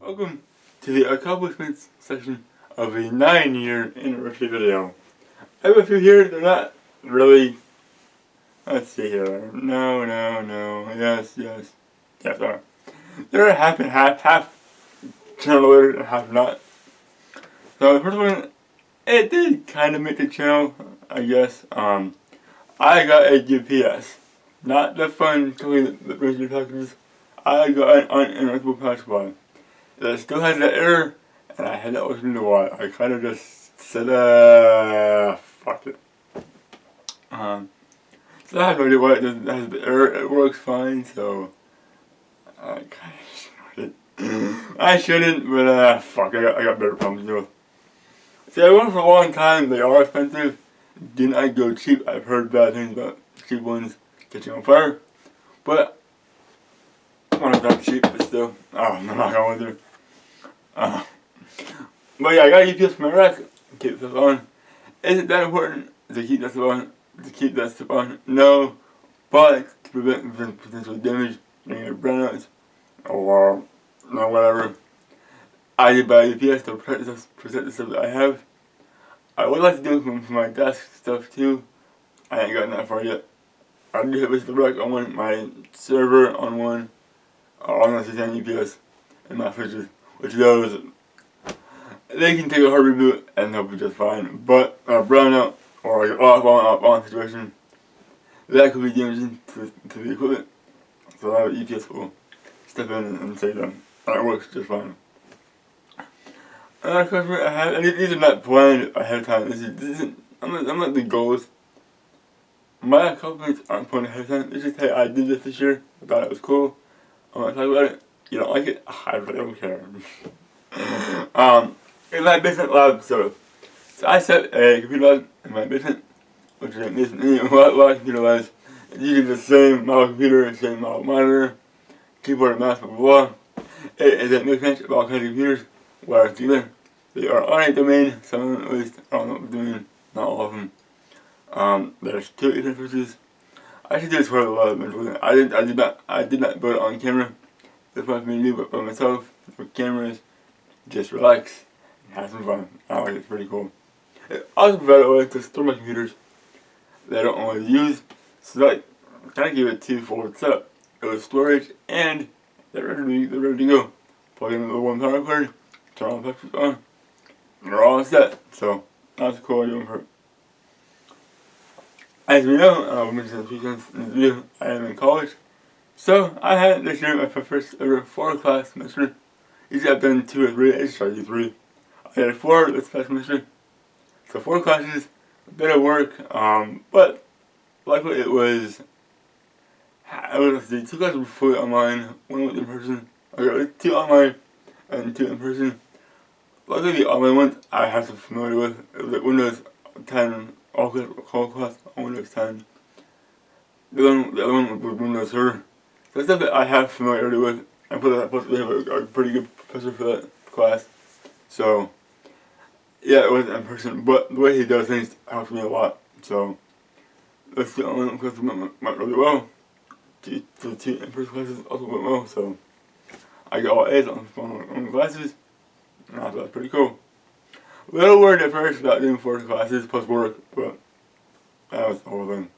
Welcome to the accomplishments section of the 9-year anniversary video. I have a few here, they're not really, let's see here, no, yes, they're half and half channel loaded and half not. So the first one, it did kind of make the channel, I guess. I got a GPS, not the fun company that brings your packages. I got an uninterruptible power supply. It still has that error, and I had to look into why. I kind of just said, fuck it. So I have no idea why it has the error. It works fine, so I kind of shouldn't. I shouldn't, but fuck, I got better problems to deal with. See, I went for a long time. They are expensive. Didn't I go cheap? I've heard bad things about cheap ones catching on fire, but one is not cheap, but still, I'm not going with it. But yeah, I got a UPS from my rack to keep stuff on. Is it that important to keep that stuff on? No, but to prevent potential damage, negative brownouts, or whatever. I did buy a UPS to protect the stuff that I have. I would like to do it for my desk stuff too. I ain't gotten that far yet. I do have the rack on one, my server on one, on the 610 UPS, and my fridges, which those, they can take a hard reboot and they'll be just fine. But a brownout or like off-on situation, that could be damaging to the equipment. So I have an EPS will step in and save them. And it works just fine. Another customer I have, and these are not planned ahead of time. This isn't, I'm not the goals. My accomplishments aren't planned ahead of time. It's just, hey, I did this year. I thought it was cool. I'm gonna talk about it. You don't like it? I really don't care. In my basement lab setup. So I set a computer lab in my basement, which is a lot of computer labs. It's usually the same model computer, same model monitor, keyboard and mouse, blah blah blah. It is a mixed of all kinds of computers, wired together. They are on a domain, some of them at least. I don't know what domain, not all of them. There's 2 interfaces. I should do this for the lab eventually. I did not build it on camera. This was me to do it by myself, with cameras, just relax, and have some fun. I like it, it's pretty cool. It also provided a way to store my computers that I don't always use, so that I kind of give it 2-fold setup. It was storage, and they're ready to go. Plug in the one power cord, turn on the electric on, and they're all set. So, that's a cool idea for it. As we know, we mentioned a few times in this video, I am in college. So, I had this year my first ever 4-class semester. Usually I've done 2 or 3, I just tried to do 3. I had 4 this past semester. So 4 classes, a bit of work, but luckily it was 2 classes were fully online, 1 was in person. Okay, 2 online and 2 in person. Luckily the online ones I have some familiar with. It was like Windows 10, all class on Windows 10. The other one was Windows Server. So stuff that I have familiarity with, and plus we have a pretty good professor for that class. So, yeah, it was in person, but the way he does things helps me a lot. So, those 2 online classes went really well. The 2 in-person classes also went well, so I got all A's on the classes, and I thought that was pretty cool. A little worried at first about doing 4 classes plus work, but that was the whole thing.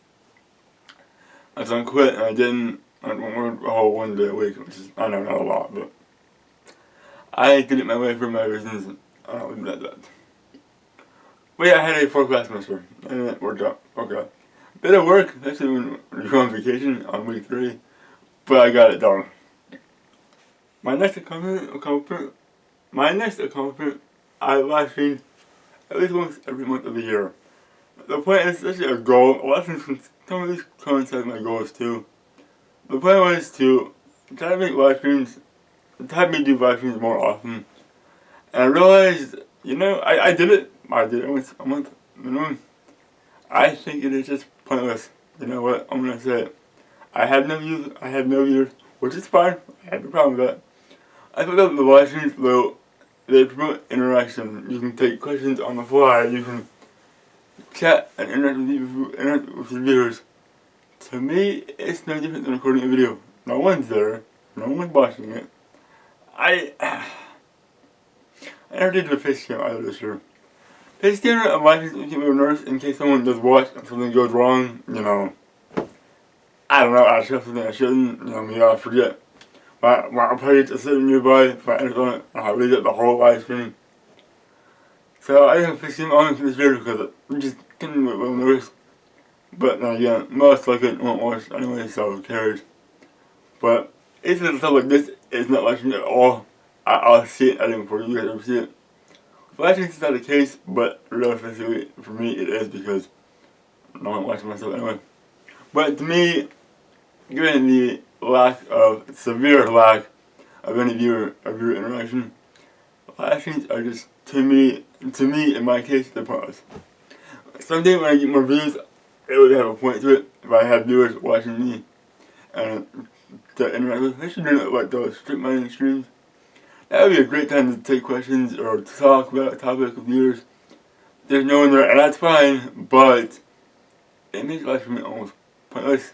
I so I quit, and I didn't. I worked a whole 1 day a week, which is, I know, not a lot, but I did it my way for my reasons, and I'll leave it at that. But yeah, I had a 4-class semester, and it worked out. Okay. Bit of work, especially when you're on vacation on week 3, but I got it done. My next accomplishment, I live stream at least once every month of the year. The point is actually a goal. A lot of things coincide with my goals too. The plan was to try to make live streams, to have me do live streams more often. And I realized, I did it once a month minimum. I think it is just pointless. You know what? I'm gonna say it. I have no viewers, which is fine. I have no problem with that. I feel that the live streams, though, they promote interaction. You can take questions on the fly. You can chat and interact with your viewers. To me, it's no different than recording a video. No one's there. No one's watching it. I never did the face cam either this year. Face camera allows you to keep your nerves in case someone does watch and something goes wrong, you know. I don't know, I should have something I shouldn't, you know, maybe I'll forget. My page is sitting nearby, if I enter on it, I'll read it the whole live stream. So I didn't face cam on this video because I'm just getting a little nervous. But then again, most likely it won't watch anyway, so who cares. But even stuff like this is not watching at all. I'll see it editing before you guys ever see it. Flashing is not the case, but realistically, for me it is because I don't watch myself anyway. But to me, given the severe lack of any viewer interaction, flashings are just, to me in my case, they're pointless. Someday when I get more views, it would have a point to it if I had viewers watching me and to interact with. I should do it like those strip mining streams. That would be a great time to take questions or to talk about a topic with viewers. There's no one there, and that's fine, but it makes life for me almost pointless.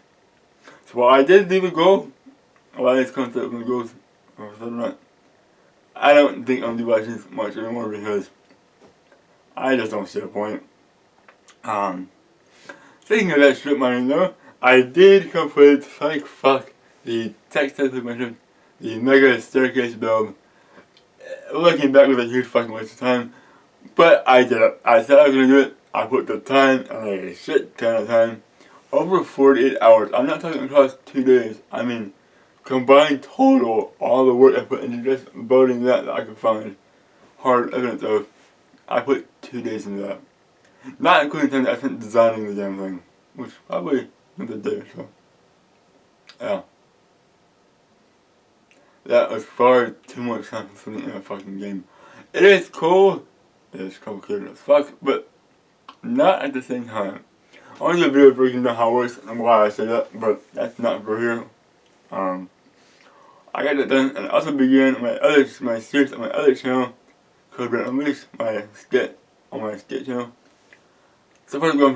So while I did leave a goal, a lot of these concepts and goals, I don't think I'm doing watching this much anymore because I just don't see the point. Speaking of that strip mining though, I did complete, like fuck, the TechSavvvvy mentioned, the mega staircase build. Looking back was a huge fucking waste of time, but I did it. I said I was gonna do it. I put the time, and a shit ton of time. Over 48 hours. I'm not talking across 2 days. I mean, combined total, all the work I put into just building that I could find hard evidence of. I put 2 days into that. Not including time that I spent designing the damn thing, which probably was a day or so. Yeah. That was far too much time for something in a fucking game. It is cool. It is complicated as fuck, but not at the same time. I want to do a video breaking down how it works and why I say that, but that's not for here. I got that done, and I also began my series on my other channel, Code Red Unleashed, my skit on my skit channel. So far it's going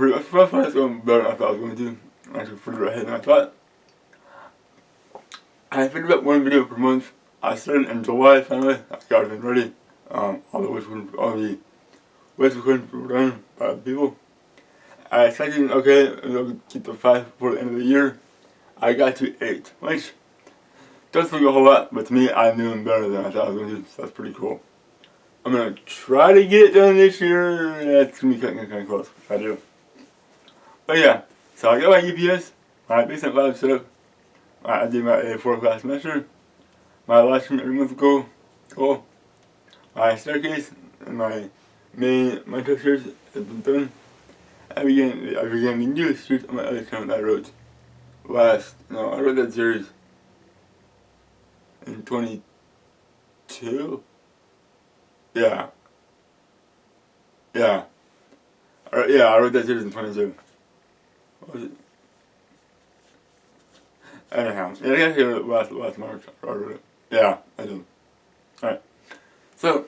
better than I thought I was going to. I'm actually further ahead than I thought. I figured about one video per month. I started in July finally. I got everything ready. All the voice recordings were done by other people. I expected, okay, I'll keep the 5 before the end of the year. I got to 8, which doesn't look a whole lot, but to me, I'm doing better than I thought I was going to do, so that's pretty cool. I'm going to try to get it done this year. That's going to be kind of close if I do. But yeah, so I got my UPS, my basement lab setup. I did my A4 class semester. My last stream every month ago. Cool. My staircase and my main mentor series has been done. I began the new series on my other channel that I wrote I wrote that series in 22? Yeah. I wrote that series in 22. What was it? Anyhow, yeah, I guess it was last March I wrote it. Yeah, I do. Alright. So,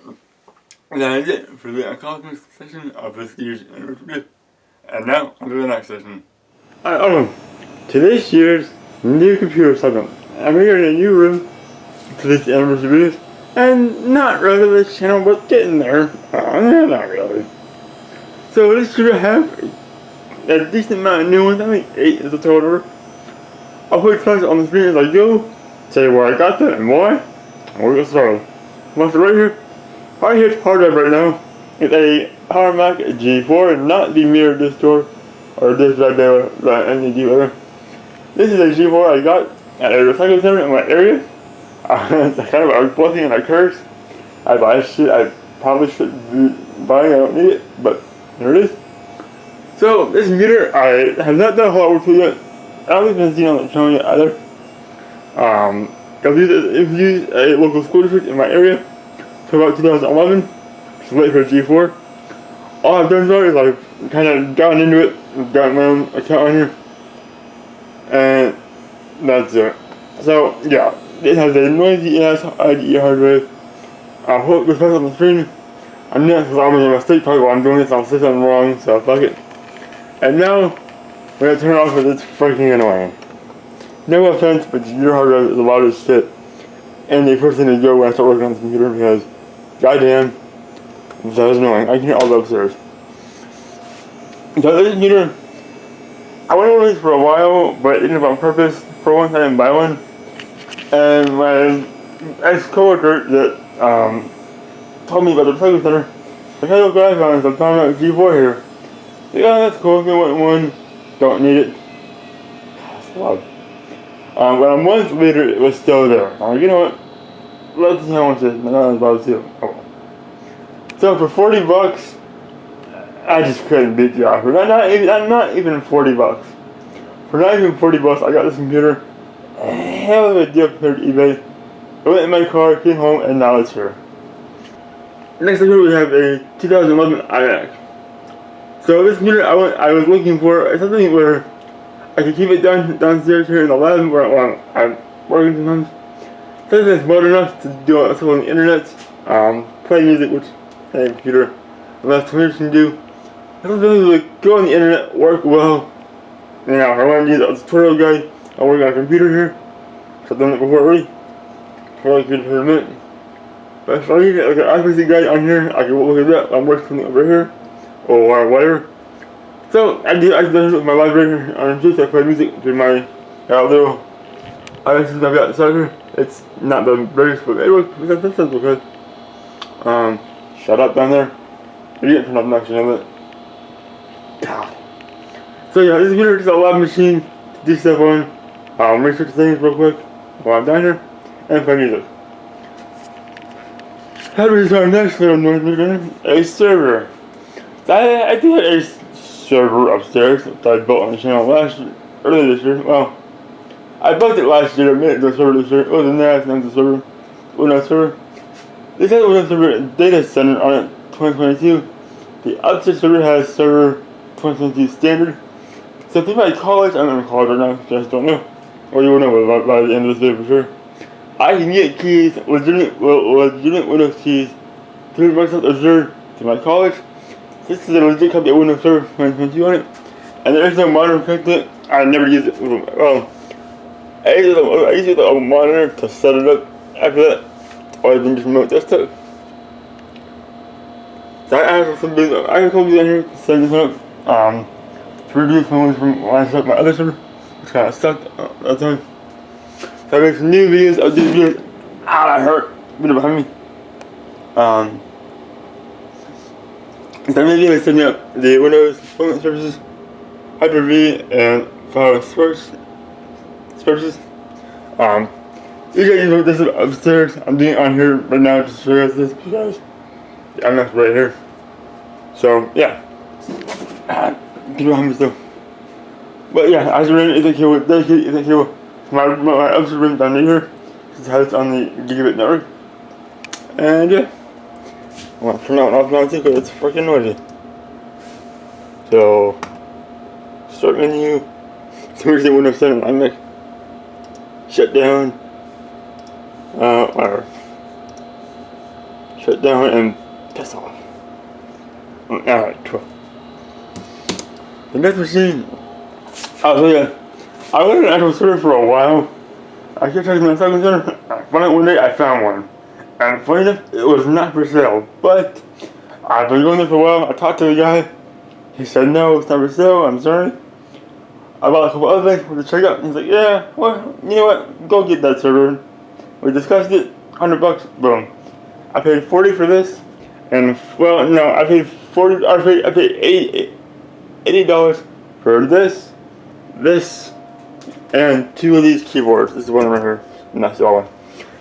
that is it for the accomplishments section of this year's anniversary. And now, on to the next session. To this year's new computer setup. I'm here in a new room for this anniversary video. And not really this channel, but getting there. Not really. So this should have a decent amount of new ones. I think 8 is the total. I'll put comments on the screen as I go, tell you where I got them and why, and we'll get started. Once right here, hard drive right now is a RMX G4, not the mirror disk store, or disk right there that ND later. This is a G4 I got at a recycle center in my area. It's kind of a blessing and a curse. I buy shit I probably shouldn't be buying, I don't need it, but here it is. So, this computer, I have not done a whole lot of work to it yet. I haven't been seen on the channel yet either. I've used a local school district in my area for about 2011. Just wait for a G4. All I've done so is I've kind of gotten into it, got my own account on here, and that's it. So yeah, it has a noisy ass IDE hard drive. I'll put this on the screen. I'm not because I'm making a mistake probably while I'm doing this. I'll say something wrong, so fuck it. And now, we're gonna turn it off because it's freaking annoying. No offense, but your hard drive is the loudest shit. And the first thing to go when I start working on this computer because, goddamn, That was annoying. I can hear all the upstairs. So this computer, I wanted one of these for a while, but I didn't have on purpose. For once, I didn't buy one. And my ex-coworker that told me about the recycling center, like, hey, look what I found. I'm talking about G4 here. Yeah, that's cool. If you want one, don't need it. That's loud. But a month later, it was still there. I'm like, you know what? Let's see how much it is. And I was about to. Oh. So for $40, I just couldn't beat the offer. Not even $40. For not even $40, I got this computer. Hell of a deal compared to eBay. I went in my car, came home, and now it's here. Next up here we have a 2011 iMac. So this computer I was looking for something where I could keep it downstairs here in the lab where I'm working sometimes. Something that's modern enough to do stuff on the internet, play music, which any computer, unless computers can do. Something that go on the internet, work well. You know, I want to use a tutorial guide. I'm working on a computer here. So I've done it before already. For like a minute. But if I need like an accuracy guide on here, I can look at that. I'm working something over here. Or whatever. So I do this with my library on just I play music through my little I've got the sucker. It's not the greatest, but it works because that sounds good. Shut up down there. You didn't turn off the next of it. God. So yeah, this computer is a lab machine to do stuff on. Research things real quick while I'm down here and play music. How do we start next? A server. I do have a server upstairs that I built on the channel earlier this year. Well, I built it last year, I made it to a server this year. It was a NAS, and the server. Windows server. This has a Windows server data center on it, 2022. The upstairs server has server 2022 standard. So if you my college, I'm in college right now, you guys don't know. Or you will know by the end of this video for sure. I can get keys, legitimate Windows keys, through Microsoft Azure to my college. This is a legit copy of Windows Server 2022 on it. And there is no monitor connected. I never used it. Well, I used a monitor to set it up. After that, or then just remote desktop. So I have some things. I have a couple down here to set this up. To review some from when I set up my other server, which kind of sucked at that time. So I made some new videos of these videos. That hurt. Video behind me. So I made videos setting up the Windows deployment services, Hyper-V, and file services. You guys know this is upstairs. I'm doing it on here right now just to show you guys this because I'm not right here. So yeah. Get behind me still. But yeah, I just ran Ethernet cable, dedicated Ethernet cable. My upstairs room down here. This has it on the Gigabyte network. And yeah. I'm gonna turn that one off now too because it's freaking noisy. So start menu. So here's the Windows 7 iMac. Shut down. Whatever. Shut down and piss off. Alright, cool. The next machine. So yeah, I wanted an actual server for a while. I kept checking my second center. Finally one day I found one. And funny enough, it was not for sale. But I've been going there for a while. I talked to the guy. He said no, it's not for sale, I'm sorry. I bought a couple other things for the check out. He's like, yeah, well, you know what? Go get that server. We discussed it. $100. Boom. I paid $40 for this, and well, no, I paid $40. I paid $80 for this, and two of these keyboards. This is one right here, and that's the other one.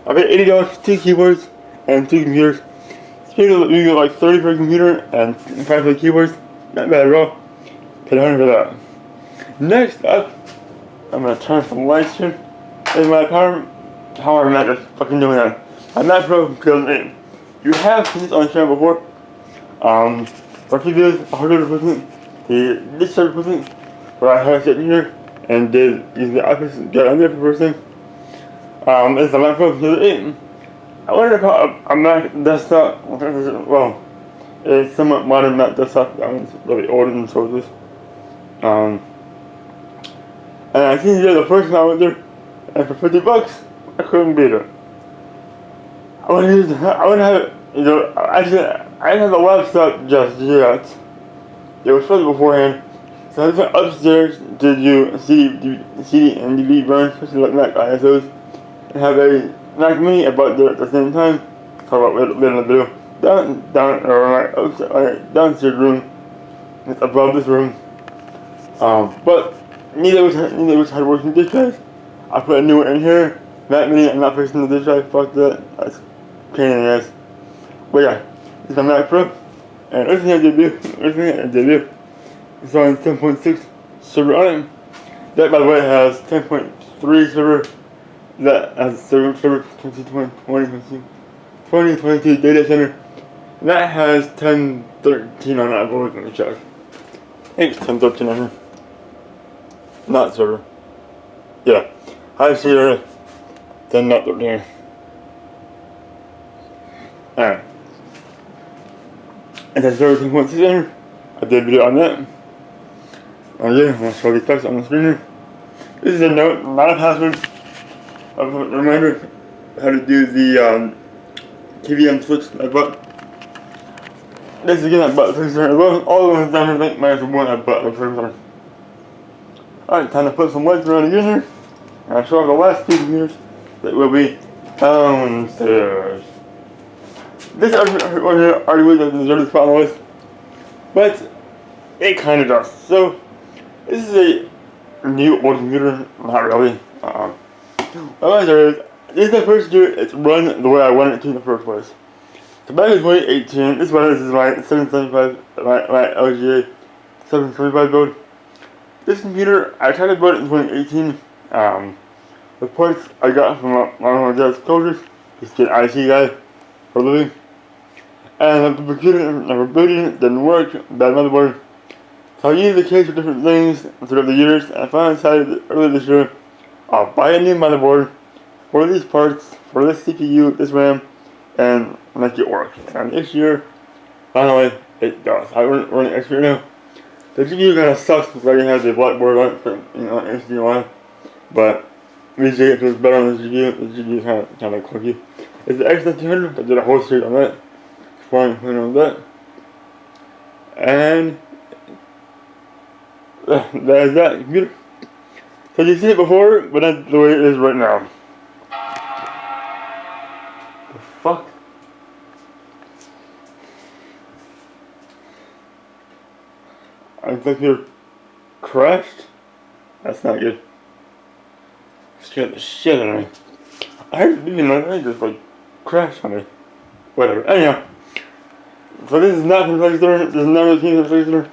I paid $80 for two keyboards and two computers. It's maybe like $30 for a computer and $5 for the keyboards. Not bad at all. Paid $100 for that. Next up, I'm gonna turn some lights here. There's my power. However, I'm not just fucking doing that. I'm not pro because you have seen this on the channel before. For videos, hardware replacement, this server replacement, where I had to sit here and did use the office, get on there for the first thing. It's a Mac Pro because I wanted to call a Mac desktop. Well, it's somewhat modern Mac desktop. I mean, it's really old and so is this. And I seen the first time I went there, and for $50, I couldn't beat it. I want to have it. You know, actually, I didn't have the laptop just yet. It was supposed beforehand. So I just went upstairs to do CD and DVD burns, especially like Mac ISOs, and have a Mac Mini about there at the same time. Talk about later in the video. Downstairs room. It's above this room. But neither was hard working disk drives. I put a new one in here. Mac Mini, I'm not fixing the disk drive. Fuck that. That's pain in the ass. But yeah, this is a Mac Pro, and everything I debut. It's on 10.6 server on it. That, by the way, has 10.3 server. That has server 2022 data center. That has 1013 on it. I've always been check. I think it's 1013 on here. Not server. Yeah, I see her. 10 not 13. Alright. And that's server 10.6 on here. I did a video on that. Oh yeah, I'm going to show these specs on the screen here. This is a note, not a password. A reminder how to do the TVM switch like button. This is again that button fixer as well. All the ones down here, I think, minus one that button fixer. Alright, time to put some lights around again here. And I'll show off the last two computers that will be downstairs. This already was at the deserted spot on the list, but it kind of does. So, this is a new old computer, not really. All there is, this is the first computer it's run the way I wanted it to in the first place. So back in 2018, this is my 775, my LGA 775 build. This computer, I tried to build it in 2018. The parts I got from one of my dad's coworkers. He's an IT guy for a living. And the computer, never building it, didn't work, bad motherboard. So I used the case for different things throughout the years, and I finally decided earlier this year, I'll buy a new motherboard for these parts, for this CPU, this RAM, and make it work. And this year, finally, it does. I run it extra now. The GPU kind of sucks because I already have the blackboard on it for, HDMI, but VGA feels better on the GPU. The GPU is kind of clunky. It's the X200. I did a whole series on that. Fine, on that. And that is that computer. So you see it before, but that's the way it is right now. The fuck? I think you're crashed? That's not good. Scared the shit out of me. I heard it just like crashed on me. Whatever. Anyhow. So this is not from TechSavvvvy. This is not a team from TechSavvvvy.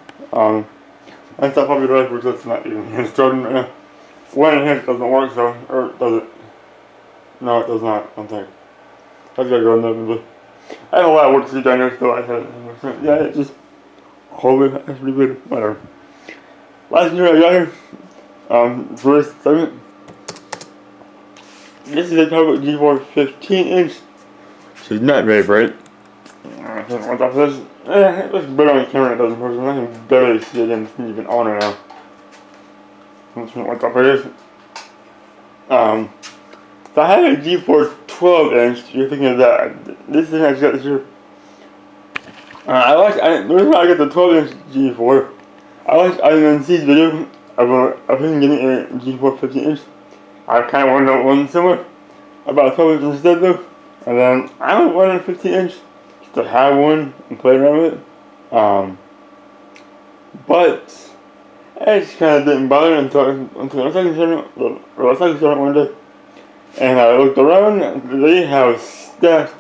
I stopped probably right because it's not even installing right now. One hand doesn't work, so, or does it? No, it does not, I don't think. I just gotta go in there and do. I have a lot of work to do down there, so I had it. Yeah, it just, holy, that's pretty good, whatever. Last year I got here, for this segment. This is a Gigabyte Geforce 15-inch. She's not very bright. I can't watch off this. It looks better on camera than it does in person. I can barely see it even on right now. I'm just gonna watch off of this. So I have a Geforce 12-inch. You're thinking of that. This thing I just got this year. The reason why I got the 12-inch G4, I watched IMNC's video of him getting a G4 15-inch. I kind of wanted one similar, about 12 inch instead though. And then I wanted a 15-inch to have one and play around with it. But I just kind of didn't bother until I was talking to one day. And I looked around, they have stacks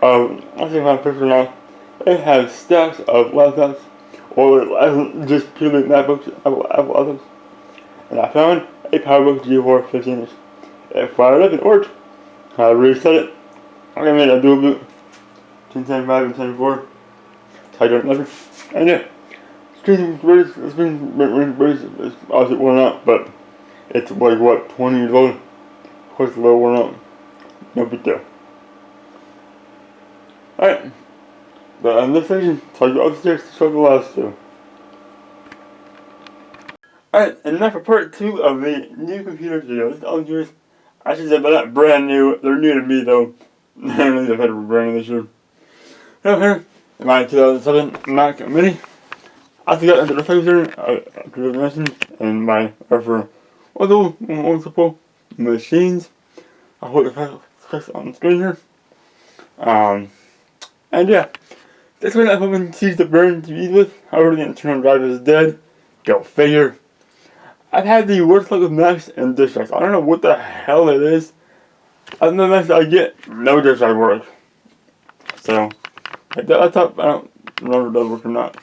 of, I'll see if I have a picture now. They have stacks of laptops, or just purely MacBooks, Apple laptops. And I found a PowerBook G4 15-inch. It fired up and worked. I reset it. I made a dual boot. 1075 and 1004. So I don't never. And yeah. Screen is obviously worn out, but it's like what, 20 years old? Of course it's a little worn out. No big deal. Alright. But on this section, so I go upstairs to show the last two. Alright, and now for part 2 of the new computer video. This is all yours. I should say they're not brand new. They're new to me though. I've had a brand new this year. So here, my 2007 Mac Mini. I forgot into the picture, I could have mentioned, and my for although multiple machines. I put the specs on the screen here. And yeah, this one I've been seized to burn to eat with. However, the internal drive is dead. Go figure. I've had the worst luck with Macs and disk drives. I don't know what the hell it is. Other than the Macs I get, no disk drive work. So, like that laptop, I don't remember if it does work or not.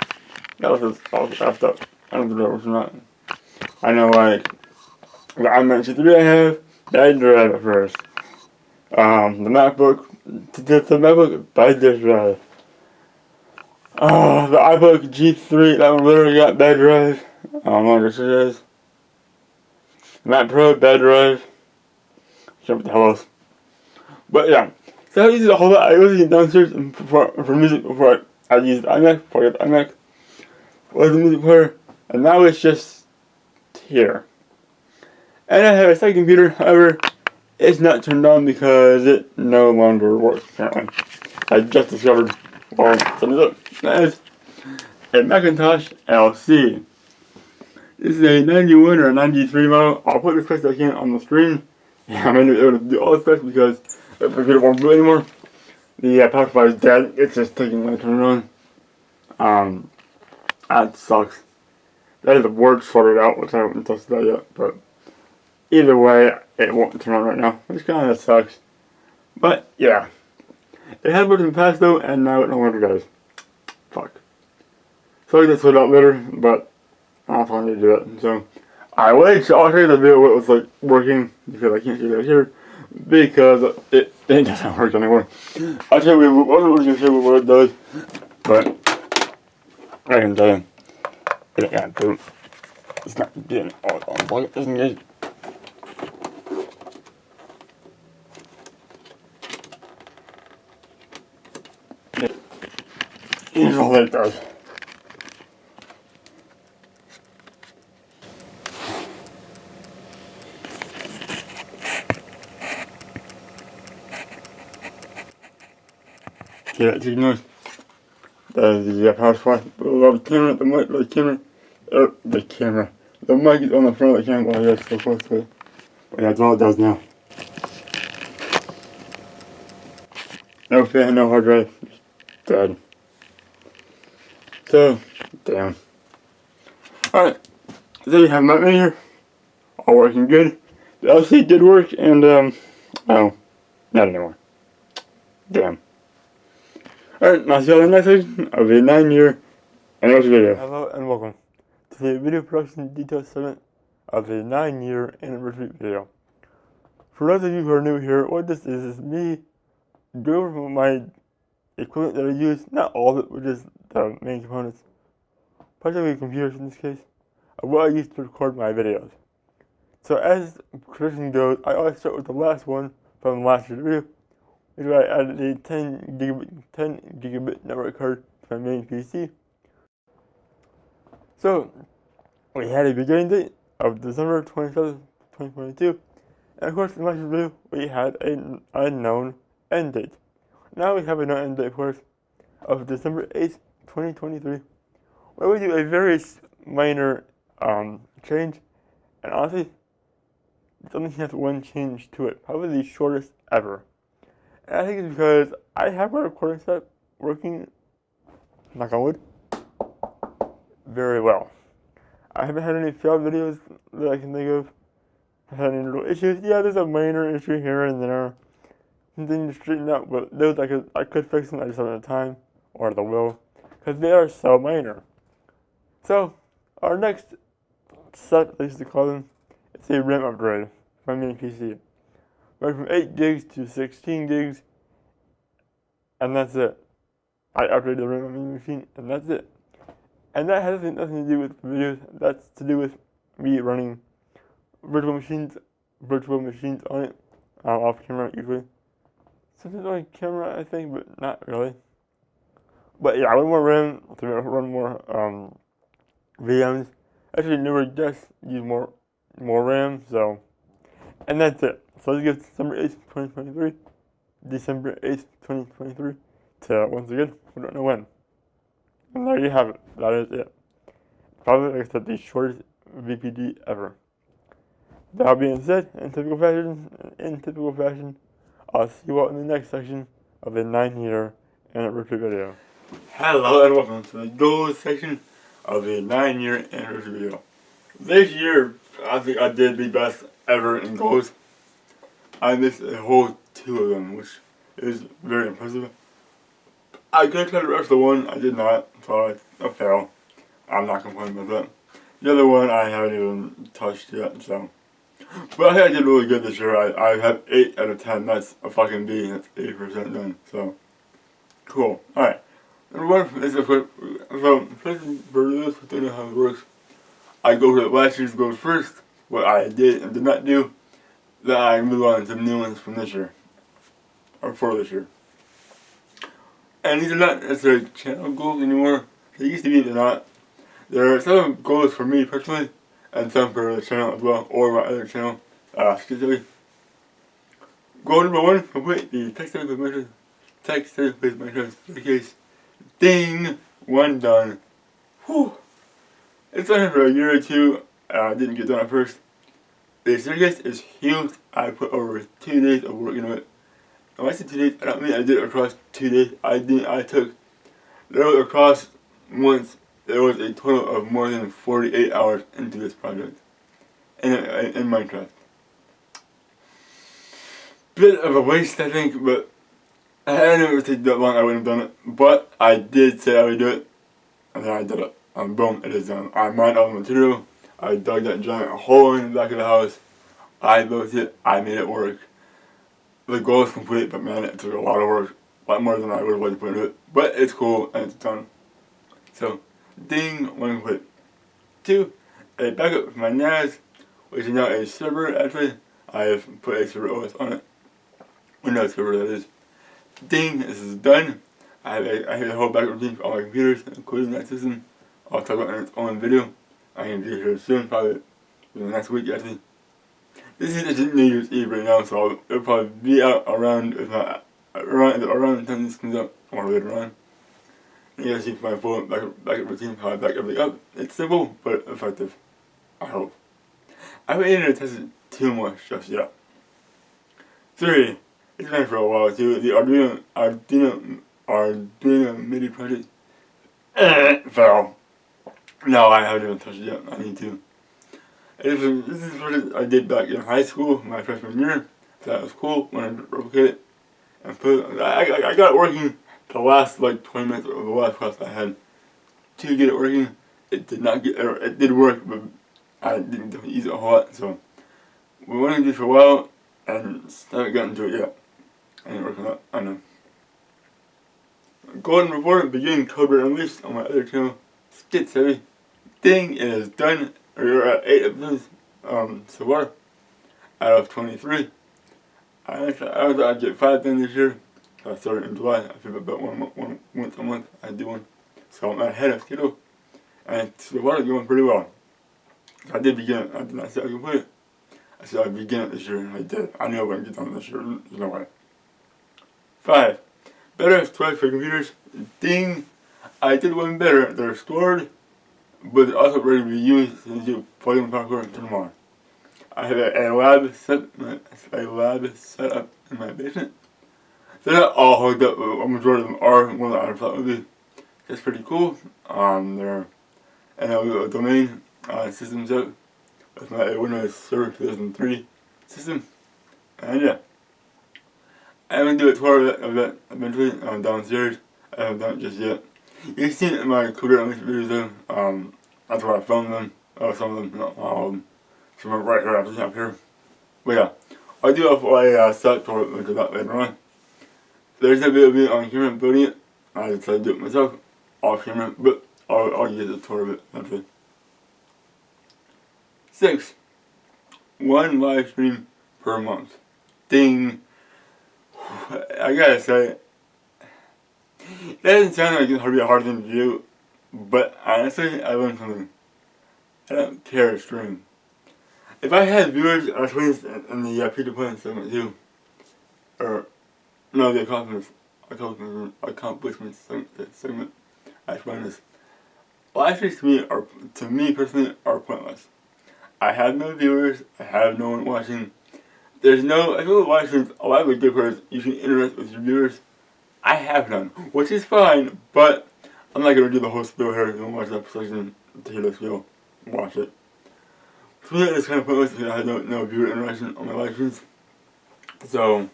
That was just all effed up. I don't know if it works or not. I know, like, the iMac C3 I have, bad drive at first. The MacBook, bad disk drive. The iBook G3, that one literally got bad drive. I don't know what this is. Mac Pro, bad drive. Can't remember what the hell else. But yeah, so I used it a whole lot. I was using downstairs for music before I used the iMac, before I got the iMac. Was the music player, and now it's just here. And I have a second computer, however, it's not turned on because it no longer works, apparently. I just discovered, well, something up. That is a Macintosh LC. This is a 91 or a 93 model. I'll put the specs I can on the screen. Yeah, I'm going to be able to do all the specs because the computer won't boot anymore. The power supply is dead. It's just taking a minute to turn it on. That sucks. That is the board sorted out, which I haven't tested that yet, but either way, it won't turn on right now, which kind of sucks. But yeah, it had worked in the past though, and now it no longer does. Fuck. So I get sorted out later, but I don't need to do it. So I wait. I'll show you the video what it was like working because I can't show that here because it doesn't work anymore. I'll show you what it does, but I can tell you, it ain't gonna boot. It's not getting all unplug it, doesn't get. Here's all that it does. See that big noise? That is the power supply. The camera, the mic, the mic is on the front of the camera. Oh, yeah, it's so close to it. But yeah, that's all it does now. No fan, no hard drive. Just dead. So, damn. Alright. There you have my menu here. All working good. The LC did work, and, oh, not anymore. Damn. Alright, I'll see you all in the next section of the 9-year anniversary video. Hello and welcome to the video production detail segment of the 9-year anniversary video. For those of you who are new here, what this is me going over my equipment that I use, not all of it, which is the main components, particularly computers in this case, of what I use to record my videos. So as tradition goes, I always start with the last one from the last year's video, which I added a 10 gigabit network card to my main PC. So we had a beginning date of December 27th, 2022, and of course in the last year's video we had an unknown end date. Now we have a known end date, of course, of December 8th, 2023, where we do a very minor change, and honestly, it only has one change to it, probably the shortest ever. And I think it's because I have my recording set working, knock on wood, very well. I haven't had any failed videos that I can think of. I've had any little issues. Yeah, there's a minor issue here and there. Something to straighten out, but those I could fix them. I just haven't had time or the will, because they are so minor. So our next set, at least to call them, it's a RAM upgrade for my main PC. Went from 8 gigs to 16 gigs, and that's it. I upgraded the RAM on my main machine, and that's it. And that has nothing to do with videos. That's to do with me running virtual machines on it, off camera usually. Sometimes on camera, I think, but not really. But yeah, one more RAM to run more VMs. Actually, newer desks use more RAM, so. And that's it. So let's get December 8th, 2023. December 8th, 2023 to once again, we don't know when. And there you have it. That is it. Probably, like I said, the shortest VPD ever. That being said, in typical fashion, I'll see you all in the next section of the 9-year anniversary video. Hello and welcome to the goals section of the 9-year anniversary video. This year, I think I did the best ever in goals. I missed a whole 2 of them, which is very impressive. I could have tried to rush the one, I did not, so I failed. I'm not complaining about that. The other one I haven't even touched yet, so. But I think I did really good this year. I have 8 out of 10. That's a fucking B. That's 80% done. So, cool. Alright. Number 1 is a quick. So, first for those who don't know how it works, I go to last year's goals first, what I did and did not do, then I move on to new ones from this year. Or for this year. And these are not necessarily channel goals anymore. They used to be, they're not. There are some goals for me personally, and some for the channel as well, or my other channel, TechSavvvvy. Goal number 1, complete the TechSavvvvy case. Ding! 1 done. Whew! It's done for a year or 2. I didn't get done at first. The case is huge. I put over 2 days of work into it. And when I say 2 days, I don't mean I did it across 2 days. I took literally across once. There was a total of more than 48 hours into this project in Minecraft. Bit of a waste, I think, but I knew it would take that long, I wouldn't have done it. But I did say I would do it, and then I did it. And boom, it is done. I mined all the material, I dug that giant hole in the back of the house, I built it, I made it work. The goal is complete, but man, it took a lot of work. A lot more than I would have liked to put into it. But it's cool, and it's done. So, ding, 1 complete. 2, a backup for my NAS, which is now a server, actually. I have put a server OS on it. Windows server, that is. Ding, this is done. I have a whole backup routine for all my computers, including that system. I'll talk about it in its own video. I can do it here soon, probably in the next week, actually. This is just New Year's Eve right now, so it'll probably be out around, if not, around the time this comes out, or later on. You guys see my full backup routine, how I back everything up. It's simple, but effective. I hope. I haven't even tested too much just yet. 3. It's been for a while too. The Arduino MIDI project fell. No, I haven't even touched it yet. I need to. This is a project I did back in high school, my freshman year. So that was cool when I replicated it. And I got it working the last like 20 minutes of the last class I had to get it working. It did not get, it did work, but I didn't use it a whole lot. So we went into it for a while and haven't gotten to it yet. I ain't working on that, I know. Goal number 4, begin code red unleashed on my other channel, TechSavvvvy. Ding, it is done. We're at 8 episodes so far out of 23. I thought I'd get 5 done this year. So I started in July. I feel about once a month I do one. So I'm ahead of schedule. And so far it's going pretty well. I did begin it. I did not say I could complete it. I said I'd begin it this year, and I did. I knew I wouldn't get done this year. There's no way. 5. Better storage for computers. Ding! I did one better. They're stored, but they're also ready to be used since you plug in the power cord and turn them on. I have a lab set up in my basement. They're not all hooked up, but a majority of them are. One that I thought would be. That's pretty cool. They're a domain system set with my Windows Server 2003 system. And yeah. I'm going to do a tour of that eventually downstairs. I haven't done it just yet. You've seen it in my career unleashed videos though. That's where I filmed them. Some of them, not all of them. Some are right here, up here. But yeah, I do have a set tour of that later on. There's a video of me on camera building it. I decided to do it myself, off camera, but I'll get a tour of it eventually. 6. 1 live stream per month. Ding! I gotta say, that doesn't sound like it's be a hard thing to do, but honestly, I learned something. I don't care to stream. If I had viewers, I was putting in the Peter Pan segment too, or no, the accomplishments segment, I explain this. Live streams to me personally, are pointless. I have no viewers, I have no one watching. There's no, I feel live streams, a lot of the good parts, you can interact with your viewers. I have none, which is fine, but I'm not going to do the whole spiel here. Don't watch that section to hear the spiel. Watch it. For me, it's kind of pointless because I had no viewer interaction on my live streams. So,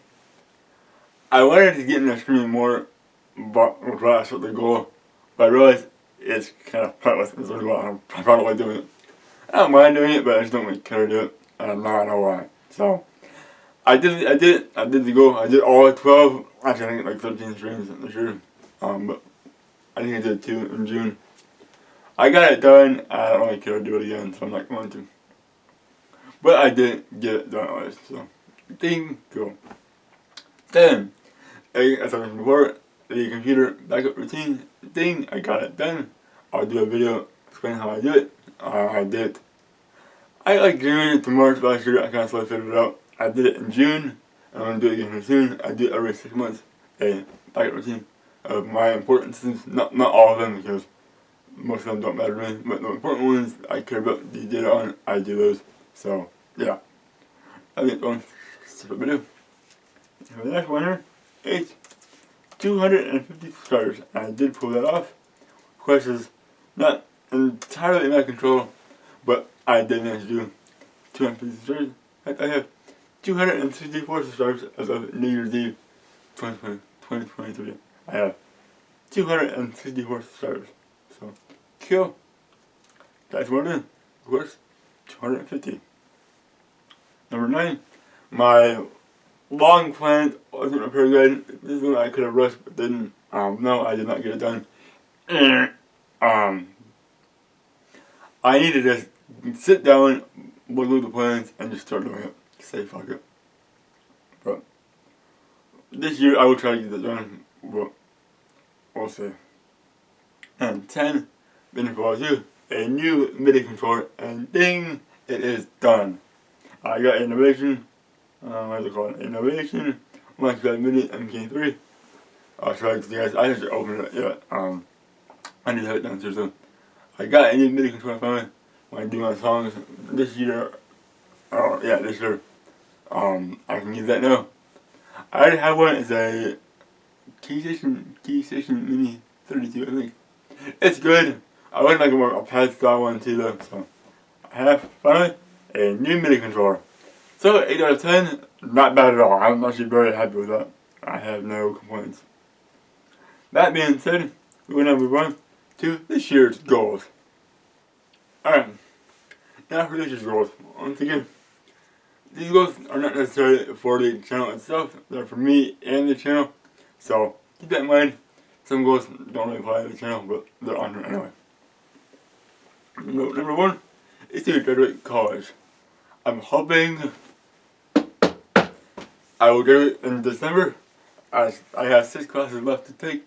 I wanted to get into streaming more, but that's what the goal. But I realized it's kind of pointless. It's really what I'm probably doing it. I don't mind doing it, but I just don't really care to do it. And I'm not know why. So, I did the goal. I did all 12, actually I think like 13 streams this year. But I think I did 2 in June. I got it done. I don't really care to do it again, so I'm not going to. But I did get it done at least, so ding, cool. Then, as I mentioned before, the computer backup routine, ding, I got it done. I'll do a video explaining how I do it. I did it. I like doing it to March last year. I kind of slowly figured it out. I did it in June. I'm going to do it again soon. I do it every 6 months, a backup routine of my important systems. Not all of them, because most of them don't matter to me, but the important ones I care about the data on, I do those. So, yeah. I think one separate video. And the next one here is 250 subscribers. I did pull that off. Of course, it's not entirely in my control, but I did manage to do 250 subscribers. I have 264 subscribers as of New Year's Eve 2023. I have 264 subscribers. So, cool. That's more than, of course, 250. Number 9, my long planned ultimate repair guide. This is one I could have rushed but didn't. No, I did not get it done. I need to just sit down, look at the plans, and just start doing it. Say fuck it. But this year I will try to get it done, but we'll see. And 10, Behringer 2, a new MIDI controller, and ding, it is done. I got Innovation, what's it called? Innovation, Launch MIDI MK3. I'll try to guys, I haven't opened it yet. I need to have it done soon. I got a new MIDI controller finally when I do my songs this year. This year. I can use that now. I already have one. It's a Key Station Mini 32, I think. It's good. I would like a pad style one too though. So I have finally a new MIDI controller. So 8 out of 10, not bad at all. I'm actually very happy with that. I have no complaints. That being said, we're going to move on to this year's goals. Alright, now for this year's goals. Once again, these goals are not necessarily for the channel itself, they're for me and the channel. So keep that in mind. Some goals don't really apply to the channel, but they're on here anyway. Number 1 is to graduate college. I'm hoping I will graduate in December. I have 6 classes left to take.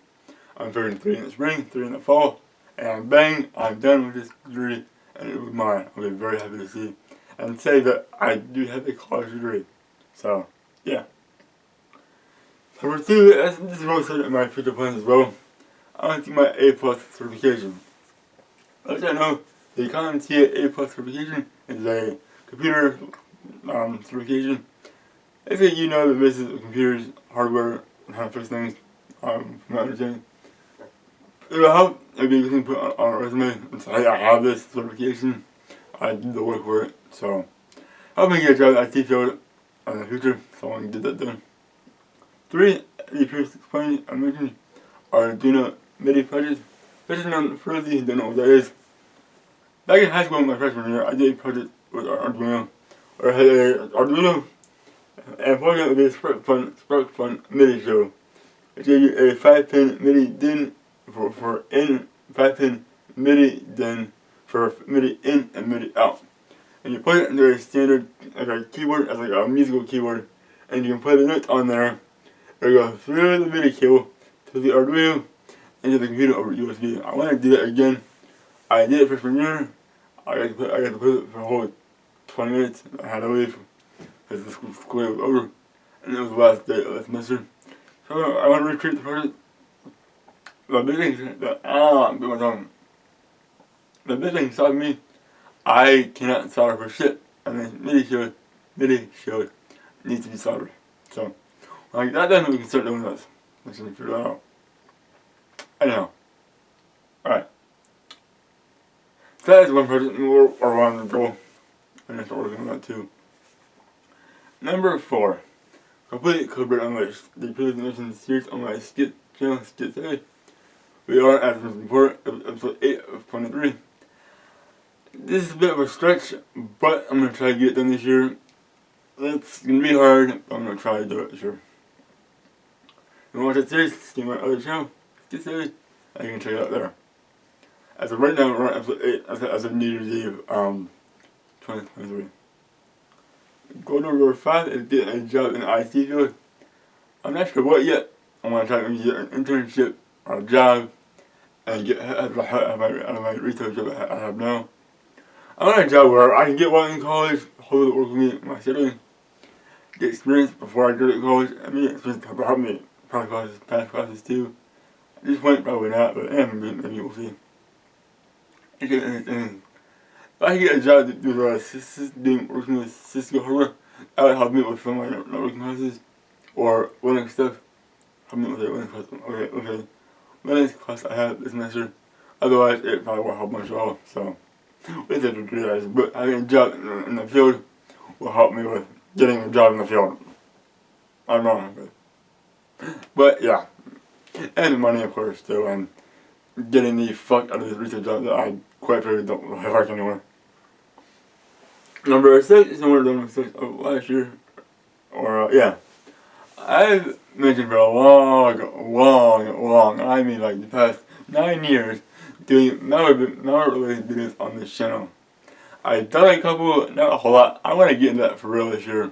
I'm taking 3 in the spring, 3 in the fall, and bang, I'm done with this degree, and it was mine. I'll be very happy to see and say that I do have a college degree. So, yeah. Number 2, this is really set in my future plans as well. I want to get my A+ certification. As I know, the CompTIA A+ certification is a computer certification. It's a the business of computers, hardware, and how to fix things, from my understanding. It will help if you can put on a resume and say, hey, I have this certification, I did the work for it. So, help me get a job in the IT field in the future, so I can get that done. 3, the previous explained, I mentioned, Arduino MIDI projects. This is not for those who don't know what that is. Back in high school, my freshman year, I did a project with Arduino, where I had an Arduino, and part of it would be a Spark Fun MIDI show. It gave you a 5-pin MIDI DIN for in, 5-pin MIDI DIN for MIDI in and MIDI out. And you put it into a standard, like a keyboard, as like a musical keyboard, and you can play the notes on there. It'll go through the MIDI cable to the Arduino into the computer over USB. I want to do that again. I did it freshman year. I got to play it for a whole 20 minutes. I had to leave because the school year was over, and it was the last day of the semester. So I want to recreate the project the big thing that, the big thing stopping me, I cannot solder for shit. And then MIDI showed needs to be soldered. So, when I get that done, we can start doing this. Let's just figure that out. Anyhow. Alright. So that is one project more around the goal. And I start working on that too. Number 4. Complete Corporate Unleashed. The previous mentioned series on my skit channel, TechSavvvvy. We are, as mentioned before, episode 8 of 23. This is a bit of a stretch, but I'm going to try to get it done this year. It's going to be hard, but I'm going to try to do it this year. If you want to watch that series, see my other channel, TechSavvvvy, and you can check it out there. As of right now, we're on episode 8 as of New Year's Eve, 2023. Goal number 5 is getting a job in the IT field. I'm not sure what yet. I want to try to get an internship or a job and get out of my retail job I have now. I want a job where I can get one in college, hopefully work with me, my scheduling, get experience before I go to college. I mean, experience will help me pass classes too. At this point, probably not, but maybe we'll see. If I can get a job to do working with Cisco hardware, that would help me with some of my networking classes or Linux stuff. Help me with the Linux class I have this semester. Otherwise, it probably won't help much at all. So, with the degree, but having a job in the field will help me with getting a job in the field. I'm wrong, but yeah, and the money, of course, too, and getting the fuck out of this retail job that I quite frankly don't really like anymore. Number 6 is number 6 of last year, or yeah, I've mentioned for a long, I mean like the past 9 years, doing malware related videos on this channel. I've done a couple, not a whole lot. I want to get into that for real this year.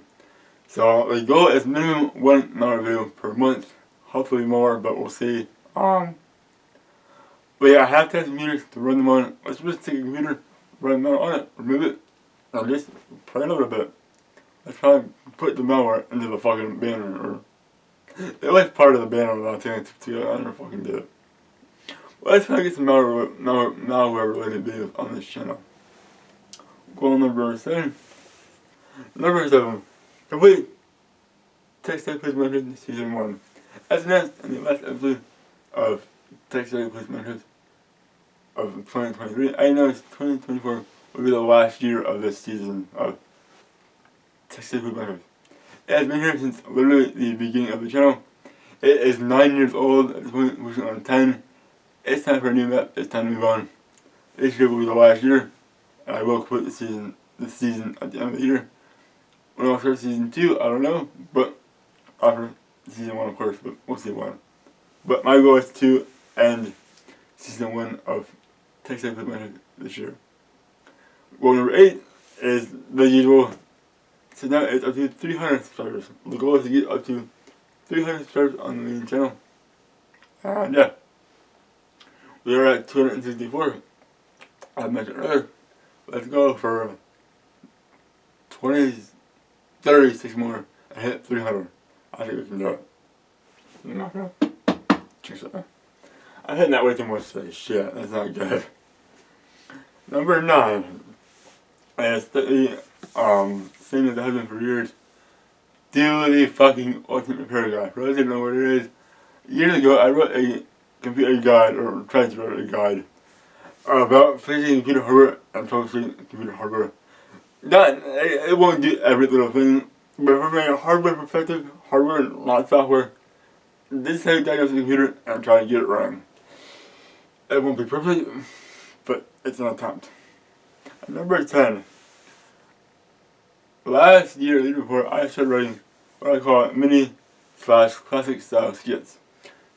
So the goal is minimum 1 malware video per month, hopefully more, but we'll see. But yeah, I have tested computers to run them on. Let's just take a computer, run them on it, remove it, and just play a little bit. Let's try and put the malware into the fucking banner, or it was part of the banner that I think to I never fucking did it. Well, let's try to get some malware related videos on this channel. Goal number 7. Number 7. Complete TechSavvvvy Quiz Methods Season 1. As announced in the last episode of TechSavvvvy Quiz Methods of 2023, I announced 2024 will be the last year of this season of TechSavvvvy Quiz Methods. It has been here since literally the beginning of the channel. It is 9 years old at this point, pushing on 10. It's time for a new map, it's time to move on. This year will be the last year, and I will quit this season at the end of the year. When I'll start season 2, I don't know, but after season 1 of course, but we'll see when. But my goal is to end season 1 of TechSavvvvy this year. Goal number 8 is the usual. So now it's up to 300 subscribers. The goal is to get up to 300 subscribers on the main channel. And yeah, we are at 264. I mentioned earlier. Let's go for 36 more and hit 300. I think we can do it. I'm hitting that way too much today. Shit, that's not good. Number 9. And it's the thing that has been for years. Do the fucking ultimate repair guide. For those who don't know what it is, years ago I wrote a computer guide, or tried to write a guide, about fixing computer hardware and troubleshooting computer hardware. It won't do every little thing, but from a hardware perspective, hardware, not software, this is how you diagnose a computer and try to get it running. It won't be perfect, but it's an attempt. Number 10. Last year, the year before, I started writing what I call mini/classic style skits.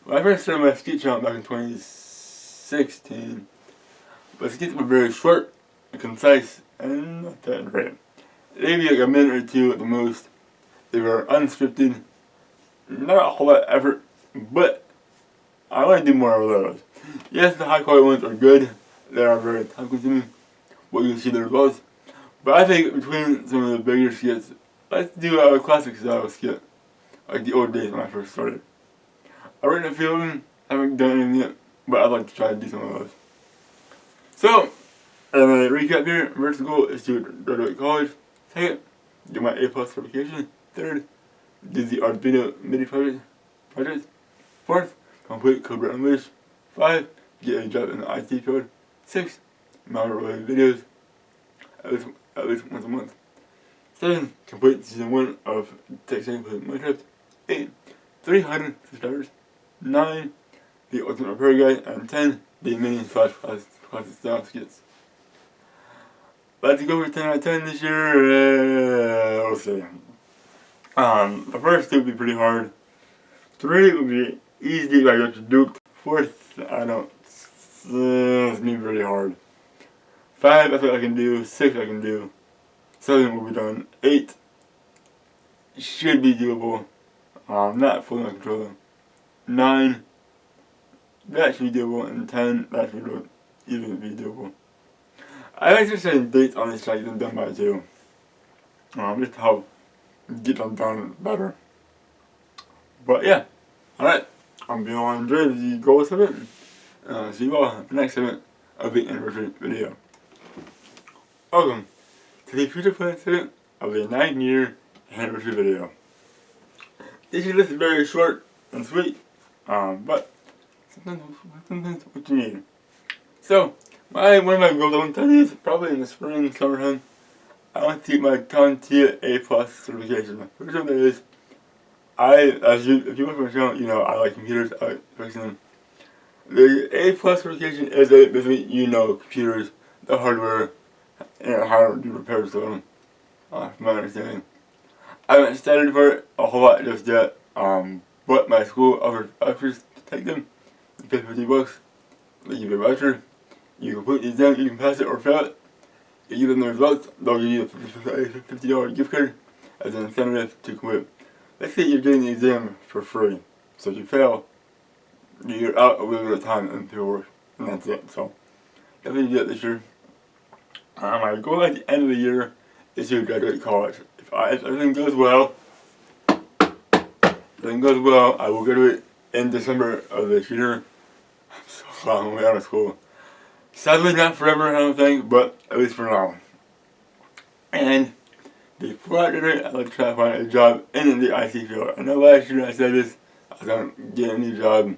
When I first started my skit channel back in 2016, but skits were very short and concise and not that great. Maybe like a minute or two at the most. They were unscripted, not a whole lot of effort, but I want to do more of those. Yes, the high quality ones are good. They are very time consuming. What you can see the results. But I think between some of the bigger skits, let's do a classic style skit, like the old days when I first started. I've written a few of them, haven't done anything yet, but I'd like to try to do some of those. So, and a recap here, first goal is to graduate college. Second, do my A+ certification. Third, do the Arduino MIDI project. Fourth, complete code written English. 5, get a job in the IT field. 6, Motherboard videos at least once a month. 7, complete season 1 of TechSavvvvy Minecraft. 8, 300 subscribers. 9, the ultimate repair guide. And 10, the mini flash classic style skits. Let's go for 10 out of 10 this year. We'll see. The first 2 would be pretty hard. 3 would be easy if I go to Duke. 4th, I don't. It's gonna be really hard. 5, I think I can do. 6, I can do. 7 will be done. 8 should be doable. Not fully my control though. 9, that should be doable. And 10, that should even be doable. I like to set dates on this site than done by 2. Just to help get them done better. But yeah, alright. I'm beyond enjoy the goal segment. See you all in the next segment of the anniversary video. Welcome to the future plan segment of the 9-year anniversary video. This is just very short and sweet, but sometimes what you need. So, one of my goals I want to do is probably in the spring, summertime, I want to get my TB A+ certification. The reason that is, if you look at my channel, you know I like computers, I like fixing them. The A+ certification is basically, you know, computers, the hardware, and how to do repairs to them, from my understanding. I haven't studied for it a whole lot just yet, but my school offers to take them. You pay $50, they give you a voucher. You complete the exam, you can pass it or fail it. You give them the results, they'll give you a $50 gift card as an incentive to complete. Let's say you're getting the exam for free. So if you fail, you're out a little bit of time and people work, and that's it. So definitely do that this year. My goal at the end of the year is to graduate college. If everything goes well, I will graduate in December of this year. I'm so long way out of school. Sadly, not forever, I don't think, but at least for now. And before I graduate, I'd like to try to find a job in the IT field. I know last year I said this, I was going to get a new job.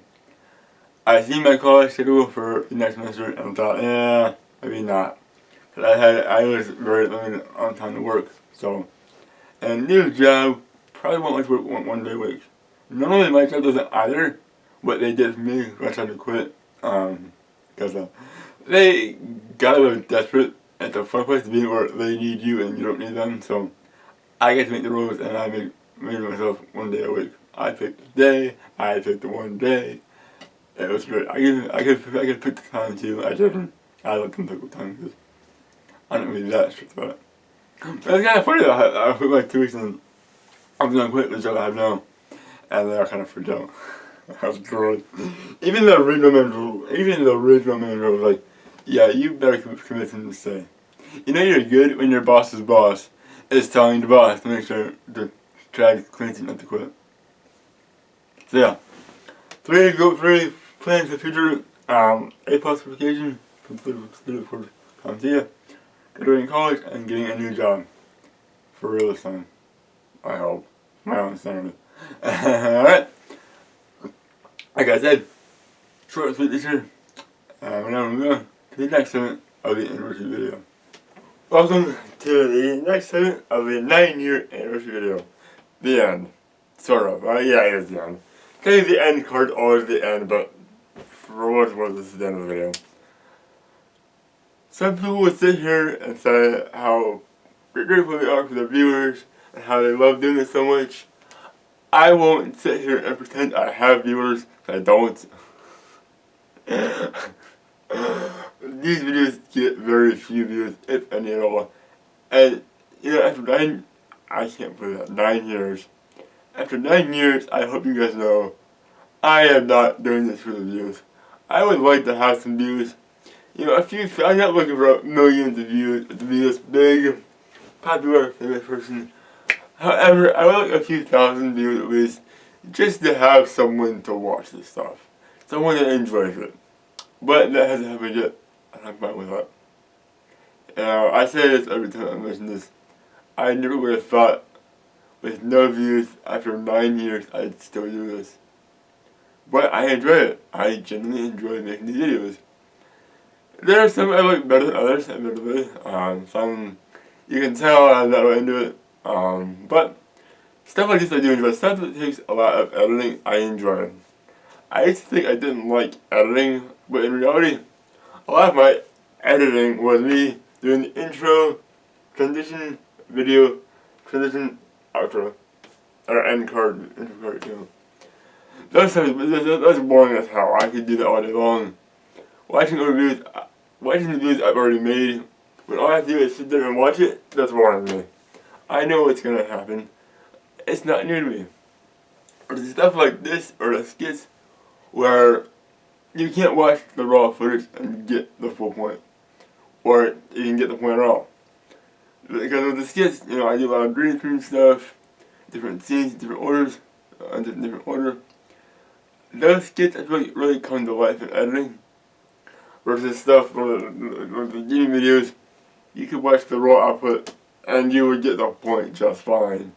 I seen my college schedule for the next semester and thought, yeah, maybe not. Because I was very limited on time to work. So, and a new job probably won't let you work one day a week. Normally my job doesn't either, but they did for me when I tried to quit. Because they got a little desperate at the first place to be where they need you and you don't need them. So I get to make the rules and I made myself one day a week. I picked the day, I picked the one day. It was great. I could pick the time too. I didn't. I let them pick the time because I don't really that strict about it. But it's kind of funny though. I put like 2 weeks and I'm gonna quit the job I have now, and they are kind of freaked out. I was great. Even the original manager was like, "Yeah, you better commit him to stay." You know you're good when your boss's boss is telling the boss to make sure to try to clean it not to quit. So yeah, 3 plans for the future. A+ certification, completed for CompTIA, graduating college, and getting a new job. For real this time. I hope. My own standard. Alright. Like I said, short and sweet this year. Now we're going to the next segment of the anniversary video. Welcome to the next segment of the 9-year anniversary video. The end. Sort of. Yeah, it is the end. Kind of the end card, always the end, but for what it's worth, this is the end of the video. Some people would sit here and say how grateful they are for their viewers and how they love doing this so much. I won't sit here and pretend I have viewers. I don't. These videos get very few views, if any at all. And, you know, after I can't believe that, 9 years. After 9 years, I hope you guys know, I am not doing this for the views. I would like to have some views. You know, I'm not looking for millions of views to be this big, popular, famous person. However, I would like a few thousand views at least, just to have someone to watch this stuff. Someone that enjoys it. But that hasn't happened yet, and I'm fine with that. I say this every time I mention this. I never would have thought, with no views after 9 years, I'd still do this. But I enjoy it. I genuinely enjoy making these videos. There are some I like better than others, admittedly. Some, you can tell I'm not really into it. But stuff like this I do enjoy. Stuff that takes a lot of editing, I enjoy. I used to think I didn't like editing, but in reality, a lot of my editing was me doing the intro, transition, video, transition, outro, or end card, intro card, you know. That's boring as hell. I could do that all day long. Watching the videos I've already made, when all I have to do is sit there and watch it, that's boring to me. I know what's gonna happen. It's not new to me. Or the stuff like this, or the skits, where you can't watch the raw footage and get the full point. Or you can get the point at all. Because with the skits, you know, I do a lot of green screen stuff, different scenes, different orders, different order. Those skits really come to life in editing. Versus stuff for the gaming videos, you could watch the raw output and you would get the point just fine.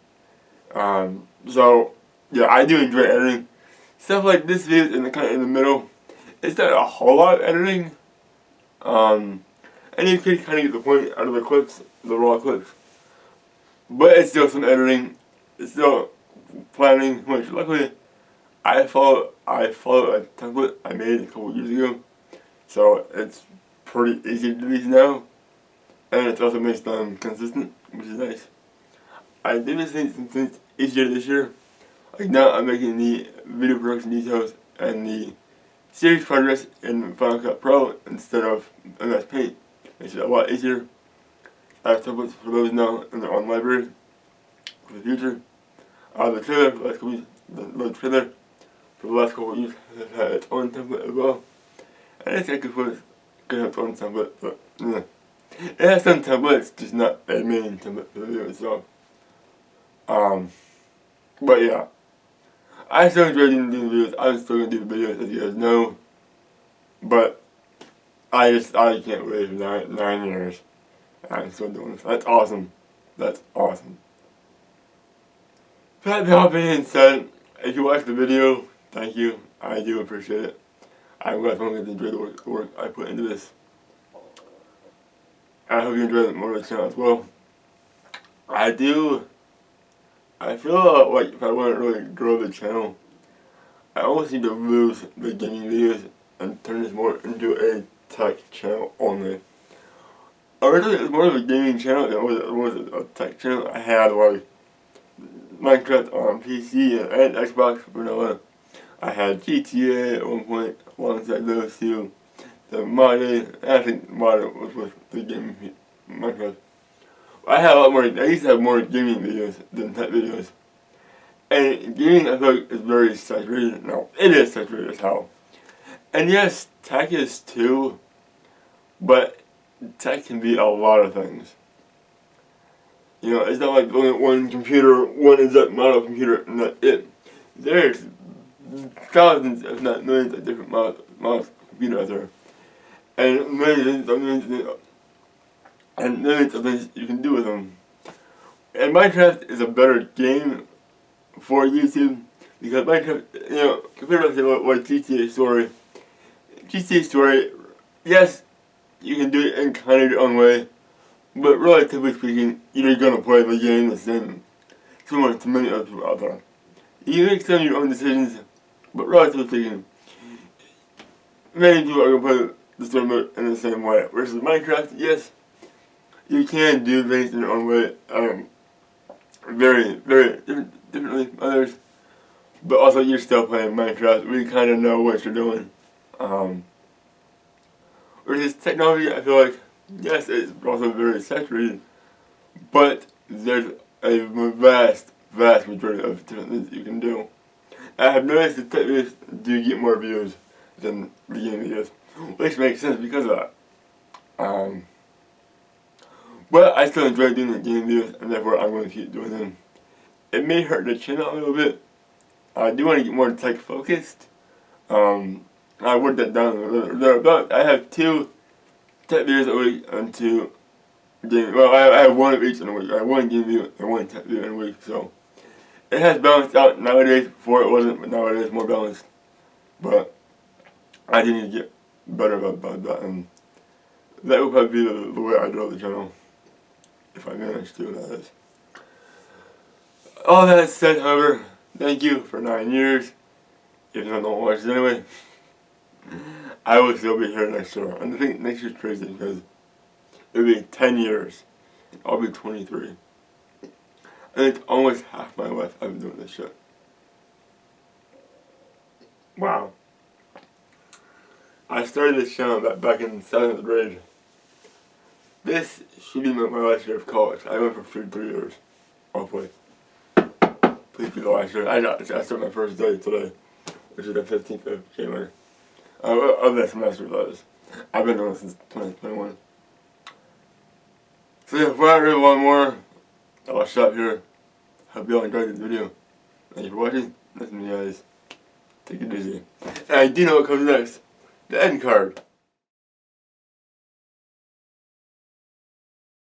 So yeah, I do enjoy editing. Stuff like this video in the middle, it's not a whole lot of editing. And you can kind of get the point out of the clips, the raw clips. But it's still some editing. It's still planning, which luckily I follow a template I made a couple years ago. So it's pretty easy to do these now. And it also makes them consistent, which is nice. I did this thing since easier this year. Like now I'm making the video production details and the series progress in Final Cut Pro instead of MS Paint. Makes it a lot easier. I have templates for those now in their own library for the future. The trailer for the last couple of years has had its own template as well. And I think it was gonna have its own template, but yeah. It has some templates, just not a main template for the video itself. But yeah. I still enjoy doing the videos. I'm still gonna do the videos, as you guys know. But I can't wait for 9 years. I'm still doing this. That's awesome. That's awesome. That all being said, if you watched the video, thank you. I do appreciate it. I'm glad someone gets to enjoy the work I put into this. I hope you enjoy more of the channel as well. I feel like if I want to really grow the channel, I almost need to lose the gaming videos and turn this more into a tech channel only. Originally it was more of a gaming channel than it was a tech channel. I had like Minecraft on PC and Xbox vanilla. I had GTA at one point alongside those two. The modded, I think modded was with the gaming Minecraft. I used to have more gaming videos than tech videos. And gaming I feel like is very saturated. No, it is saturated as hell. And yes, tech is too, but tech can be a lot of things. You know, it's not like only one computer, one exact model computer, and that's it. There's thousands, if not millions, of different models of computers out there. And millions of things you can do with them. And Minecraft is a better game for YouTube because Minecraft, you know, compared to like GTA Story, yes, you can do it in kind of your own way, but relatively speaking, you're gonna play the game the same, similar to many other people out there. You make some of your own decisions, but relatively speaking, many people are gonna play the story mode in the same way. Versus Minecraft, yes, you can do things in your own way, very differently from others, but also you're still playing Minecraft. We kind of know what you're doing. Versus technology, I feel like, yes, it's also very saturated, but there's a vast majority of different things you can do. I have noticed that tech videos do get more views than the game videos, which makes sense because of that. But I still enjoy doing the game videos, and therefore I'm going to keep doing them. It may hurt the channel a little bit. I do want to get more tech focused. I worked that down. They're about, I have 2 tech videos a week and 2 game. Well, I have 1 of each in a week. I have 1 game video and 1 tech video in a week. So it has balanced out nowadays. Before it wasn't, but now it is more balanced. But I do need to get better about that, and that would probably be the way I grow the channel, if I manage to, that is. All that said, however, thank you for 9 years. Even though I don't watch it anyway, I will still be here next year. And I think next year's crazy because it'll be 10 years, and I'll be 23. And it's almost half my life I've been doing this shit. Wow. I started this channel back in 7th grade. This should be my last year of college. I went for 3 years. Hopefully. Please be the last year. I started my first day today, which is the 15th of January. Of that semester, that is. I've been doing it since 2021. So yeah, before I really want more, I'll stop here. Hope you all enjoyed this video. Thank you for watching. Listen to you guys. Take it easy. And I do know what comes next. The end card.